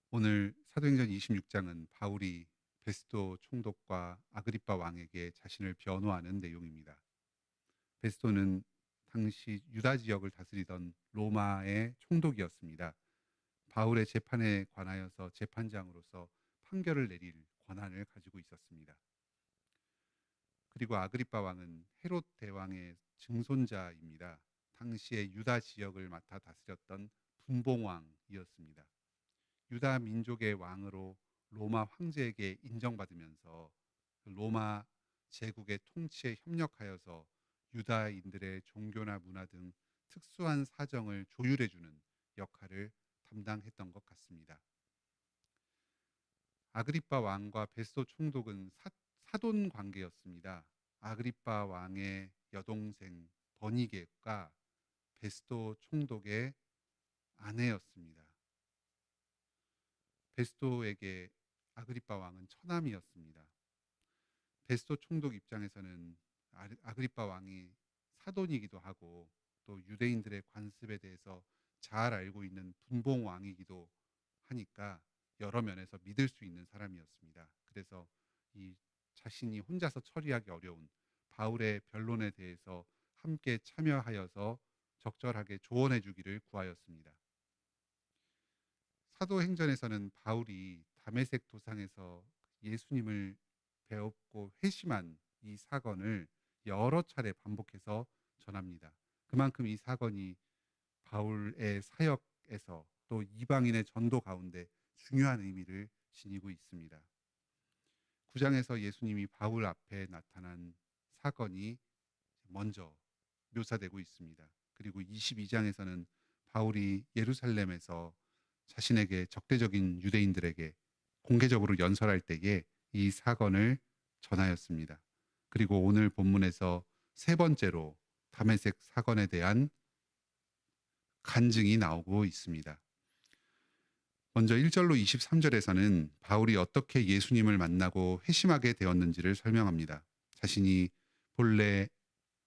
오늘 사도행전 26장은 바울이 베스도 총독과 아그리빠 왕에게 자신을 변호하는 내용입니다. 베스도는 당시 유다 지역을 다스리던 로마의 총독이었습니다. 바울의 재판에 관하여서 재판장으로서 판결을 내릴 권한을 가지고 있었습니다. 그리고 아그리빠 왕은 헤롯 대왕의 증손자입니다. 당시의 유다 지역을 맡아 다스렸던 분봉왕이었습니다. 유다 민족의 왕으로 로마 황제에게 인정받으면서 로마 제국의 통치에 협력하여서 유다인들의 종교나 문화 등 특수한 사정을 조율해주는 역할을 담당했던 것 같습니다. 아그리빠 왕과 베스도 총독은 사돈 관계였습니다. 아그리빠 왕의 여동생 버니게가 베스도 총독의 아내였습니다. 베스도에게 아그리빠 왕은 처남이었습니다. 베스도 총독 입장에서는 아그리빠 왕이 사돈이기도 하고 또 유대인들의 관습에 대해서 잘 알고 있는 분봉 왕이기도 하니까 여러 면에서 믿을 수 있는 사람이었습니다. 그래서 이 자신이 혼자서 처리하기 어려운 바울의 변론에 대해서 함께 참여하여서 적절하게 조언해 주기를 구하였습니다. 사도행전에서는 바울이 다메섹 도상에서 예수님을 배웠고 회심한 이 사건을 여러 차례 반복해서 전합니다. 그만큼 이 사건이 바울의 사역에서 또 이방인의 전도 가운데 중요한 의미를 지니고 있습니다. 9장에서 예수님이 바울 앞에 나타난 사건이 먼저 묘사되고 있습니다. 그리고 22장에서는 바울이 예루살렘에서 자신에게 적대적인 유대인들에게 공개적으로 연설할 때에 이 사건을 전하였습니다. 그리고 오늘 본문에서 세 번째로 다메섹 사건에 대한 간증이 나오고 있습니다. 먼저 1절로 23절에서는 바울이 어떻게 예수님을 만나고 회심하게 되었는지를 설명합니다. 자신이 본래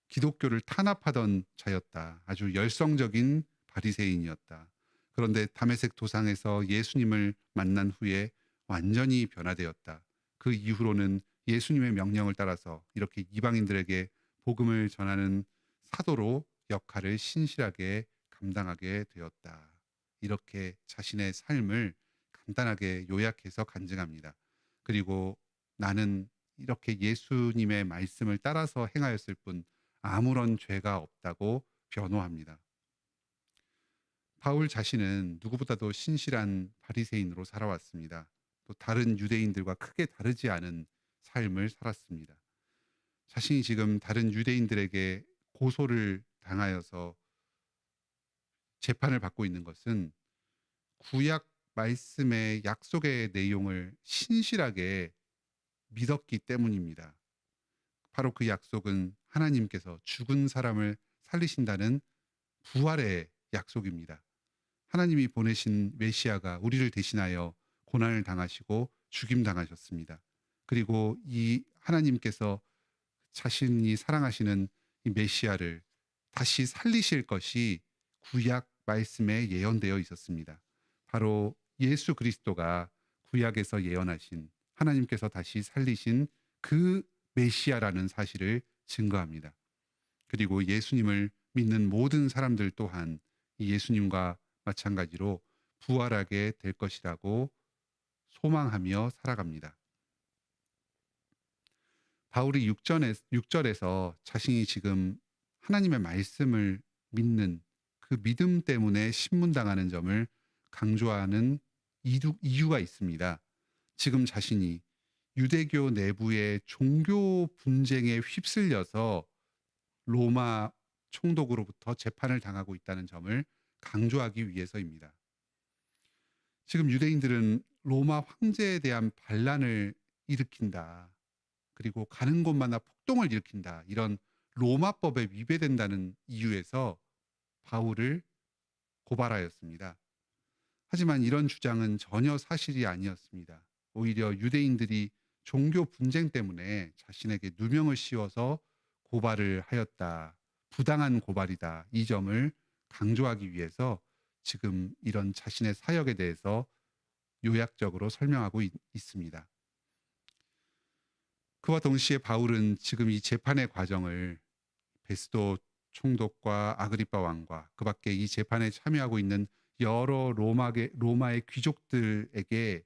기독교를 탄압하던 자였다. 아주 열성적인 바리새인이었다. 그런데 다메섹 도상에서 예수님을 만난 후에 완전히 변화되었다. 그 이후로는 예수님의 명령을 따라서 이렇게 이방인들에게 복음을 전하는 사도로 역할을 신실하게 감당하게 되었다. 이렇게 자신의 삶을 간단하게 요약해서 간증합니다. 그리고 나는 이렇게 예수님의 말씀을 따라서 행하였을 뿐 아무런 죄가 없다고 변호합니다. 바울 자신은 누구보다도 신실한 바리새인으로 살아왔습니다. 또 다른 유대인들과 크게 다르지 않은 삶을 살았습니다. 자신이 지금 다른 유대인들에게 고소를 당하여서 재판을 받고 있는 것은 구약 말씀의 약속의 내용을 신실하게 믿었기 때문입니다. 바로 그 약속은 하나님께서 죽은 사람을 살리신다는 부활의 약속입니다. 하나님이 보내신 메시아가 우리를 대신하여 고난을 당하시고 죽임 당하셨습니다. 그리고 이 하나님께서 자신이 사랑하시는 이 메시아를 다시 살리실 것이 구약 말씀에 예언되어 있었습니다. 바로 예수 그리스도가 구약에서 예언하신 하나님께서 다시 살리신 그 메시아라는 사실을 증거합니다. 그리고 예수님을 믿는 모든 사람들 또한 이 예수님과 마찬가지로 부활하게 될 것이라고 소망하며 살아갑니다. 바울이 6절에서 자신이 지금 하나님의 말씀을 믿는 그 믿음 때문에 신문당하는 점을 강조하는 이유가 있습니다. 지금 자신이 유대교 내부의 종교 분쟁에 휩쓸려서 로마 총독으로부터 재판을 당하고 있다는 점을 강조하기 위해서입니다. 지금 유대인들은 로마 황제에 대한 반란을 일으킨다. 그리고 가는 곳마다 폭동을 일으킨다. 이런 로마법에 위배된다는 이유에서 바울을 고발하였습니다. 하지만 이런 주장은 전혀 사실이 아니었습니다. 오히려 유대인들이 종교 분쟁 때문에 자신에게 누명을 씌워서 고발을 하였다. 부당한 고발이다. 이 점을 강조하기 위해서 지금 이런 자신의 사역에 대해서 요약적으로 설명하고 있습니다. 그와 동시에 바울은 지금 이 재판의 과정을 베스도 총독과 아그리파 왕과 그 밖에 이 재판에 참여하고 있는 여러 로마의 귀족들에게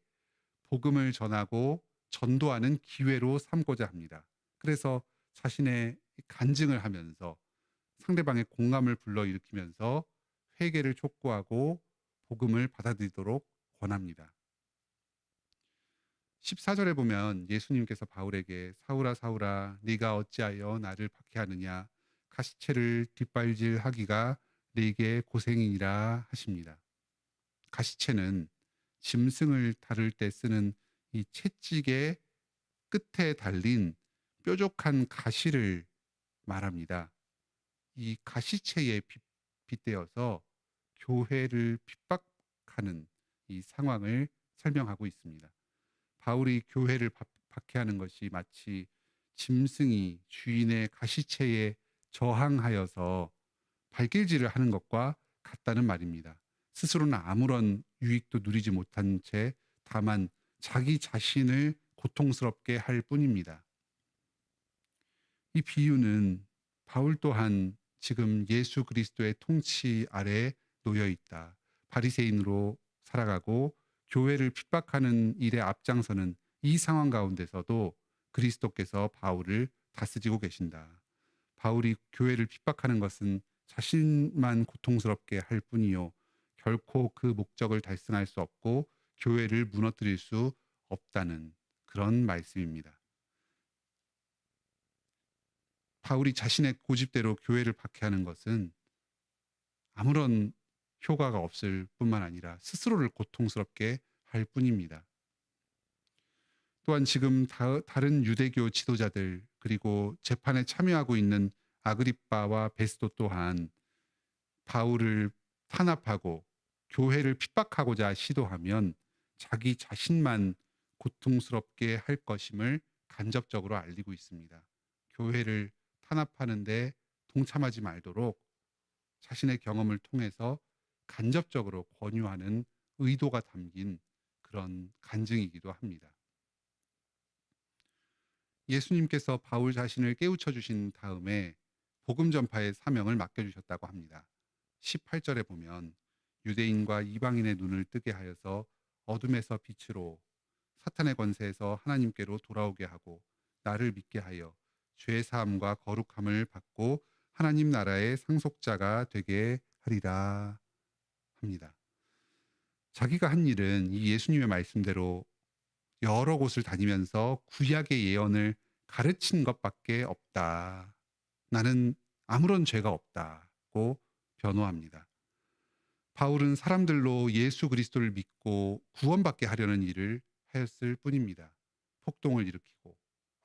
복음을 전하고 전도하는 기회로 삼고자 합니다. 그래서 자신의 간증을 하면서 상대방의 공감을 불러일으키면서 회개를 촉구하고 복음을 받아들이도록 권합니다. 14절에 보면 예수님께서 바울에게 사울아 사울아 네가 어찌하여 나를 박해하느냐 가시체를 뒷발질하기가 네게 고생이니라 하십니다. 가시체는 짐승을 다룰 때 쓰는 이 채찍의 끝에 달린 뾰족한 가시를 말합니다. 이 가시체에 빗대어서 교회를 핍박하는 이 상황을 설명하고 있습니다. 바울이 교회를 박해하는 것이 마치 짐승이 주인의 가시체에 저항하여서 발길질을 하는 것과 같다는 말입니다. 스스로는 아무런 유익도 누리지 못한 채 다만 자기 자신을 고통스럽게 할 뿐입니다. 이 비유는 바울 또한 지금 예수 그리스도의 통치 아래 놓여 있다. 바리새인으로 살아가고 교회를 핍박하는 일에 앞장서는 이 상황 가운데서도 그리스도께서 바울을 다스리고 계신다. 바울이 교회를 핍박하는 것은 자신만 고통스럽게 할 뿐이요. 결코 그 목적을 달성할 수 없고 교회를 무너뜨릴 수 없다는 그런 말씀입니다. 바울이 자신의 고집대로 교회를 박해하는 것은 아무런 효과가 없을 뿐만 아니라 스스로를 고통스럽게 할 뿐입니다. 또한 지금 다른 유대교 지도자들 그리고 재판에 참여하고 있는 아그리빠와 베스도 또한 바울을 탄압하고 교회를 핍박하고자 시도하면 자기 자신만 고통스럽게 할 것임을 간접적으로 알리고 있습니다. 교회를 탄압하는데 동참하지 말도록 자신의 경험을 통해서 간접적으로 권유하는 의도가 담긴 그런 간증이기도 합니다. 예수님께서 바울 자신을 깨우쳐 주신 다음에 복음 전파의 사명을 맡겨주셨다고 합니다. 18절에 보면 유대인과 이방인의 눈을 뜨게 하여서 어둠에서 빛으로 사탄의 권세에서 하나님께로 돌아오게 하고 나를 믿게 하여 죄 사함과 거룩함을 받고 하나님 나라의 상속자가 되게 하리라 합니다. 자기가 한 일은 이 예수님의 말씀대로 여러 곳을 다니면서 구약의 예언을 가르친 것밖에 없다. 나는 아무런 죄가 없다고 변호합니다. 바울은 사람들로 예수 그리스도를 믿고 구원받게 하려는 일을 하였을 뿐입니다. 폭동을 일으키고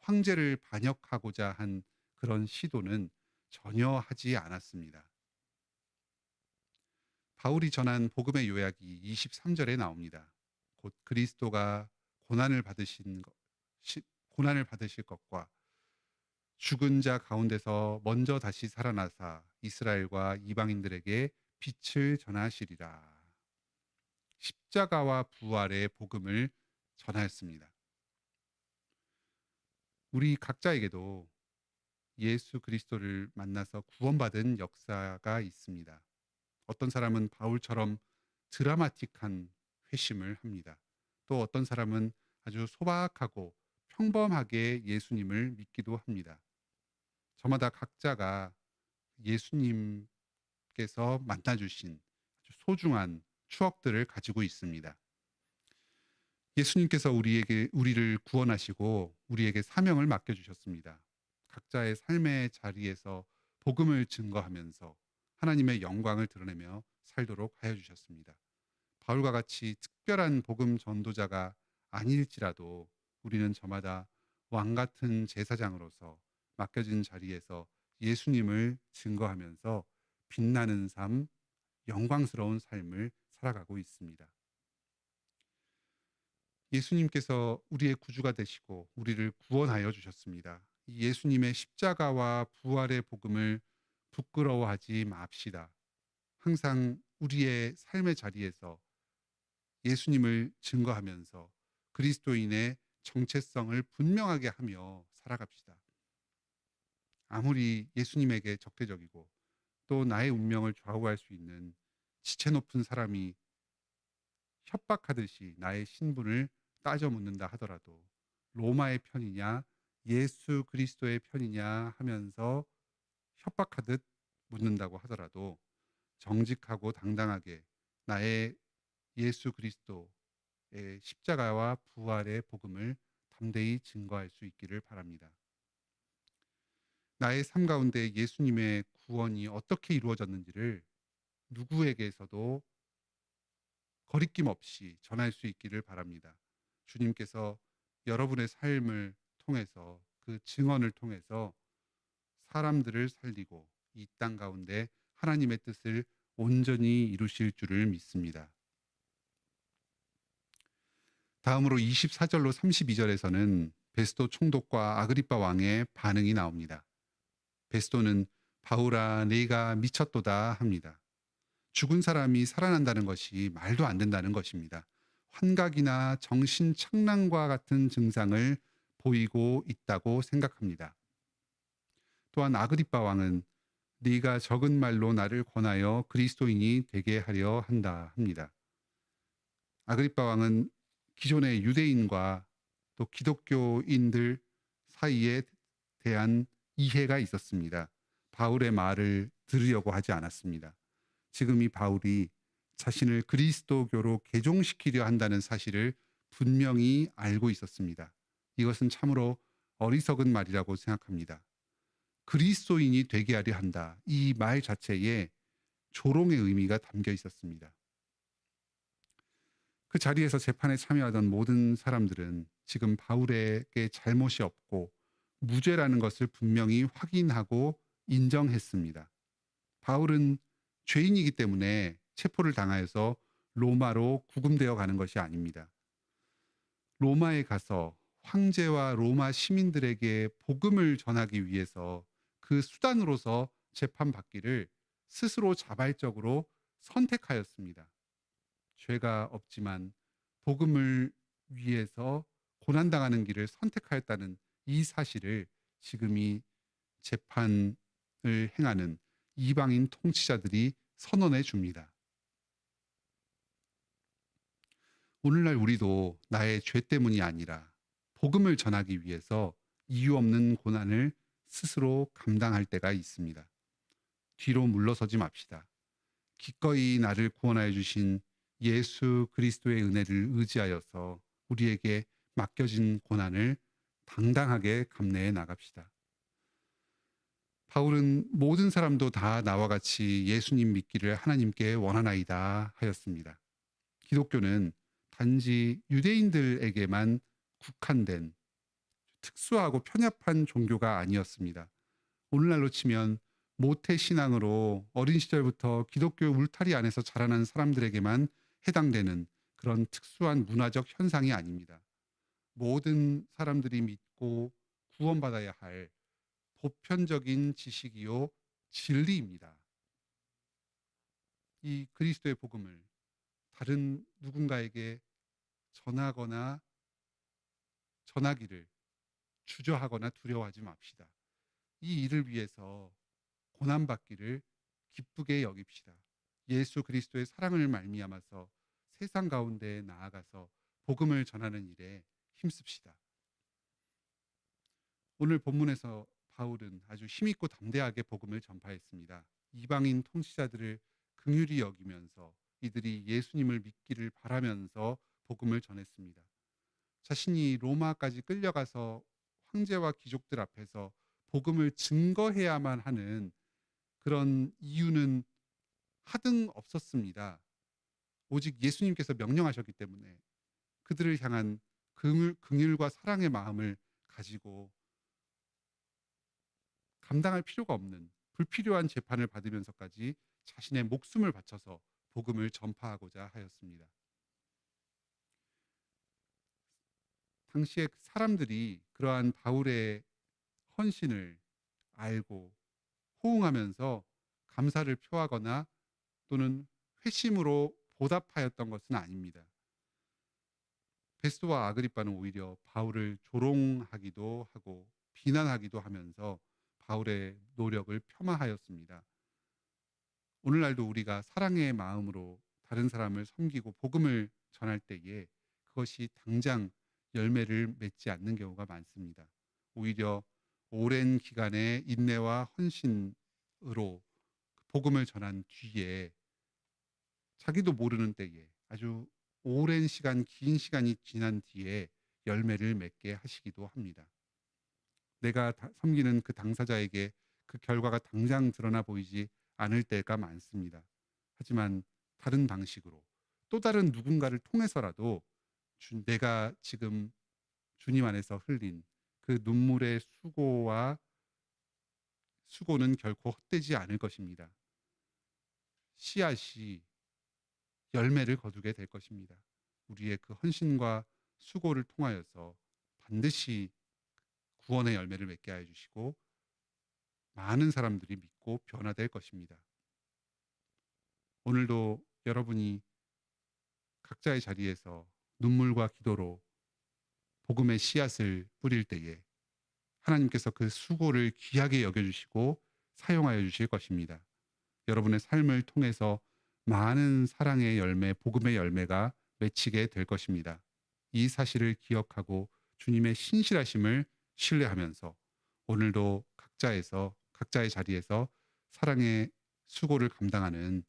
황제를 반역하고자 한 그런 시도는 전혀 하지 않았습니다. 바울이 전한 복음의 요약이 23절에 나옵니다. 곧 그리스도가 고난을 받으실 것과 죽은 자 가운데서 먼저 다시 살아나사 이스라엘과 이방인들에게 빛을 전하시리라. 십자가와 부활의 복음을 전하였습니다. 우리 각자에게도 예수 그리스도를 만나서 구원받은 역사가 있습니다. 어떤 사람은 바울처럼 드라마틱한 회심을 합니다. 또 어떤 사람은 아주 소박하고 평범하게 예수님을 믿기도 합니다. 저마다 각자가 예수님께서 만나주신 아주 소중한 추억들을 가지고 있습니다. 예수님께서 우리를 구원하시고 우리에게 사명을 맡겨주셨습니다. 각자의 삶의 자리에서 복음을 증거하면서 하나님의 영광을 드러내며 살도록 하여 주셨습니다. 바울과 같이 특별한 복음 전도자가 아닐지라도 우리는 저마다 왕 같은 제사장으로서 맡겨진 자리에서 예수님을 증거하면서 빛나는 삶, 영광스러운 삶을 살아가고 있습니다. 예수님께서 우리의 구주가 되시고 우리를 구원하여 주셨습니다. 이 예수님의 십자가와 부활의 복음을 부끄러워하지 맙시다. 항상 우리의 삶의 자리에서 예수님을 증거하면서 그리스도인의 정체성을 분명하게 하며 살아갑시다. 아무리 예수님에게 적대적이고 또 나의 운명을 좌우할 수 있는 지체 높은 사람이 협박하듯이 나의 신분을 따져 묻는다 하더라도 로마의 편이냐 예수 그리스도의 편이냐 하면서 협박하듯 묻는다고 하더라도 정직하고 당당하게 나의 예수 그리스도의 십자가와 부활의 복음을 담대히 증거할 수 있기를 바랍니다. 나의 삶 가운데 예수님의 구원이 어떻게 이루어졌는지를 누구에게서도 거리낌 없이 전할 수 있기를 바랍니다. 주님께서 여러분의 삶을 통해서 그 증언을 통해서 사람들을 살리고 이 땅 가운데 하나님의 뜻을 온전히 이루실 줄을 믿습니다. 다음으로 24절로 32절에서는 베스도 총독과 아그리빠 왕의 반응이 나옵니다. 베스도는 바울아 네가 미쳤도다 합니다. 죽은 사람이 살아난다는 것이 말도 안 된다는 것입니다. 환각이나 정신 착란과 같은 증상을 보이고 있다고 생각합니다. 또한 아그리빠 왕은 네가 적은 말로 나를 권하여 그리스도인이 되게 하려 한다 합니다. 아그리빠 왕은 기존의 유대인과 또 기독교인들 사이에 대한 이해가 있었습니다. 바울의 말을 들으려고 하지 않았습니다. 지금 이 바울이 자신을 그리스도교로 개종시키려 한다는 사실을 분명히 알고 있었습니다. 이것은 참으로 어리석은 말이라고 생각합니다. 그리스도인이 되게 하려 한다. 이 말 자체에 조롱의 의미가 담겨 있었습니다. 그 자리에서 재판에 참여하던 모든 사람들은 지금 바울에게 잘못이 없고 무죄라는 것을 분명히 확인하고 인정했습니다. 바울은 죄인이기 때문에 체포를 당하여서 로마로 구금되어 가는 것이 아닙니다. 로마에 가서 황제와 로마 시민들에게 복음을 전하기 위해서 그 수단으로서 재판받기를 스스로 자발적으로 선택하였습니다. 죄가 없지만 복음을 위해서 고난당하는 길을 선택하였다는 이 사실을 지금 이 재판을 행하는 이방인 통치자들이 선언해 줍니다. 오늘날 우리도 나의 죄 때문이 아니라 복음을 전하기 위해서 이유 없는 고난을 스스로 감당할 때가 있습니다. 뒤로 물러서지 맙시다. 기꺼이 나를 구원하여 주신 예수 그리스도의 은혜를 의지하여서 우리에게 맡겨진 고난을 당당하게 감내해 나갑시다. 바울은 모든 사람도 다 나와 같이 예수님 믿기를 하나님께 원하나이다 하였습니다. 기독교는 단지 유대인들에게만 국한된 특수하고 편협한 종교가 아니었습니다. 오늘날로 치면 모태 신앙으로 어린 시절부터 기독교 울타리 안에서 자라난 사람들에게만 해당되는 그런 특수한 문화적 현상이 아닙니다. 모든 사람들이 믿고 구원받아야 할 보편적인 지식이요 진리입니다. 이 그리스도의 복음을 다른 누군가에게 전하거나 전하기를 주저하거나 두려워하지 맙시다. 이 일을 위해서 고난받기를 기쁘게 여깁시다. 예수 그리스도의 사랑을 말미암아서 세상 가운데 나아가서 복음을 전하는 일에 힘씁시다. 오늘 본문에서 바울은 아주 힘있고 담대하게 복음을 전파했습니다. 이방인 통치자들을 긍휼히 여기면서 이들이 예수님을 믿기를 바라면서 복음을 전했습니다. 자신이 로마까지 끌려가서 황제와 귀족들 앞에서 복음을 증거해야만 하는 그런 이유는 하등 없었습니다. 오직 예수님께서 명령하셨기 때문에 그들을 향한 긍휼과 사랑의 마음을 가지고 감당할 필요가 없는 불필요한 재판을 받으면서까지 자신의 목숨을 바쳐서 복음을 전파하고자 하였습니다. 당시에 사람들이 그러한 바울의 헌신을 알고 호응하면서 감사를 표하거나 또는 회심으로 보답하였던 것은 아닙니다. 베스토와 아그리빠는 오히려 바울을 조롱하기도 하고 비난하기도 하면서 바울의 노력을 폄하하였습니다. 오늘날도 우리가 사랑의 마음으로 다른 사람을 섬기고 복음을 전할 때에 그것이 당장 열매를 맺지 않는 경우가 많습니다. 오히려 오랜 기간의 인내와 헌신으로 복음을 전한 뒤에 자기도 모르는 때에 아주 오랜 시간, 긴 시간이 지난 뒤에 열매를 맺게 하시기도 합니다. 내가 섬기는 그 당사자에게 그 결과가 당장 드러나 보이지 않을 때가 많습니다. 하지만 다른 방식으로 또 다른 누군가를 통해서라도 내가 지금 주님 안에서 흘린 그 눈물의 수고는 결코 헛되지 않을 것입니다. 씨앗이 열매를 거두게 될 것입니다. 우리의 그 헌신과 수고를 통하여서 반드시 구원의 열매를 맺게 하여 주시고 많은 사람들이 믿고 변화될 것입니다. 오늘도 여러분이 각자의 자리에서 눈물과 기도로 복음의 씨앗을 뿌릴 때에 하나님께서 그 수고를 귀하게 여겨주시고 사용하여 주실 것입니다. 여러분의 삶을 통해서 많은 사랑의 열매, 복음의 열매가 맺히게 될 것입니다. 이 사실을 기억하고 주님의 신실하심을 신뢰하면서 오늘도 각자의 자리에서 사랑의 수고를 감당하는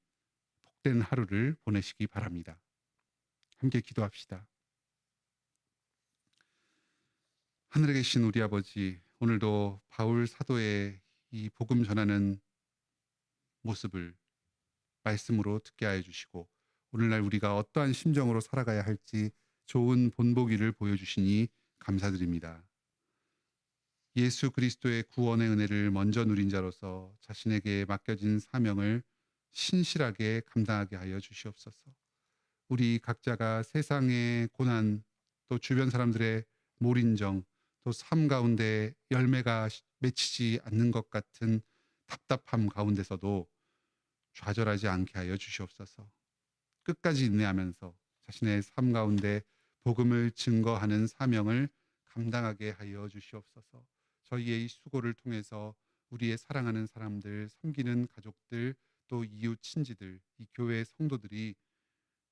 복된 하루를 보내시기 바랍니다. 함께 기도합시다. 하늘에 계신 우리 아버지, 오늘도 바울 사도의 이 복음 전하는 모습을 말씀으로 듣게 하여 주시고 오늘날 우리가 어떠한 심정으로 살아가야 할지 좋은 본보기를 보여주시니 감사드립니다. 예수 그리스도의 구원의 은혜를 먼저 누린 자로서 자신에게 맡겨진 사명을 신실하게 감당하게 하여 주시옵소서. 우리 각자가 세상의 고난, 또 주변 사람들의 몰인정, 또 삶 가운데 열매가 맺히지 않는 것 같은 답답함 가운데서도 좌절하지 않게 하여 주시옵소서. 끝까지 인내하면서 자신의 삶 가운데 복음을 증거하는 사명을 감당하게 하여 주시옵소서. 저희의 이 수고를 통해서 우리의 사랑하는 사람들, 섬기는 가족들, 또 이웃 친지들, 이 교회 성도들이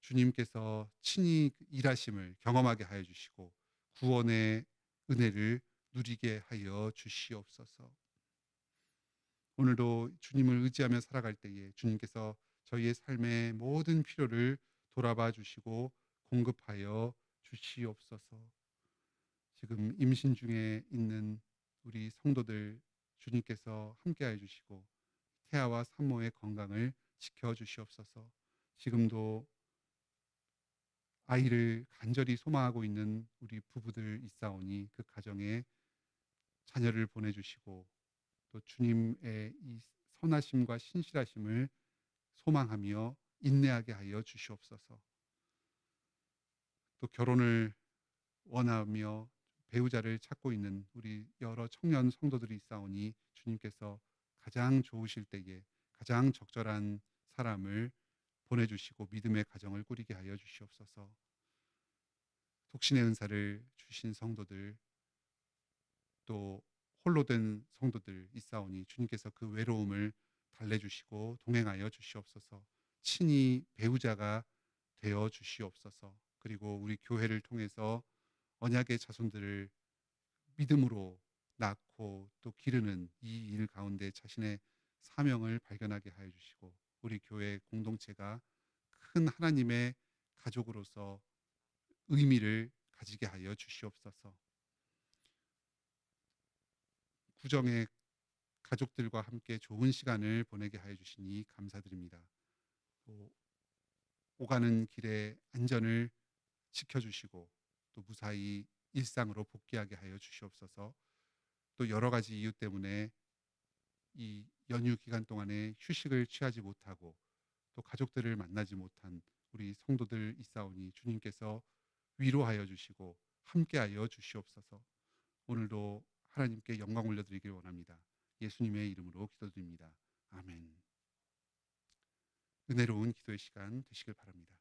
주님께서 친히 일하심을 경험하게 하여 주시고 구원의 은혜를 누리게 하여 주시옵소서. 오늘도 주님을 의지하며 살아갈 때에 주님께서 저희의 삶의 모든 필요를 돌아봐 주시고 공급하여 주시옵소서. 지금 임신 중에 있는 우리 성도들 주님께서 함께하여 주시고 태아와 산모의 건강을 지켜 주시옵소서. 지금도 아이를 간절히 소망하고 있는 우리 부부들 있사오니 그 가정에 자녀를 보내주시고 또 주님의 이 선하심과 신실하심을 소망하며 인내하게 하여 주시옵소서. 또 결혼을 원하며 배우자를 찾고 있는 우리 여러 청년 성도들이 있사오니 주님께서 가장 좋으실 때에 가장 적절한 사람을 보내주시고 믿음의 가정을 꾸리게 하여 주시옵소서. 독신의 은사를 주신 성도들 또 홀로 된 성도들 있사오니 주님께서 그 외로움을 달래주시고 동행하여 주시옵소서. 친히 배우자가 되어 주시옵소서. 그리고 우리 교회를 통해서 언약의 자손들을 믿음으로 낳고 또 기르는 이 일 가운데 자신의 사명을 발견하게 하여 주시고 우리 교회 공동체가 큰 하나님의 가족으로서 의미를 가지게 하여 주시옵소서. 구정의 가족들과 함께 좋은 시간을 보내게 하여 주시니 감사드립니다. 또 오가는 길의 안전을 지켜주시고 또 무사히 일상으로 복귀하게 하여 주시옵소서. 또 여러 가지 이유 때문에 이 연휴 기간 동안에 휴식을 취하지 못하고 또 가족들을 만나지 못한 우리 성도들 있사오니 주님께서 위로하여 주시고 함께하여 주시옵소서. 오늘도 하나님께 영광 올려드리길 원합니다. 예수님의 이름으로 기도드립니다. 아멘. 은혜로운 기도의 시간 되시길 바랍니다.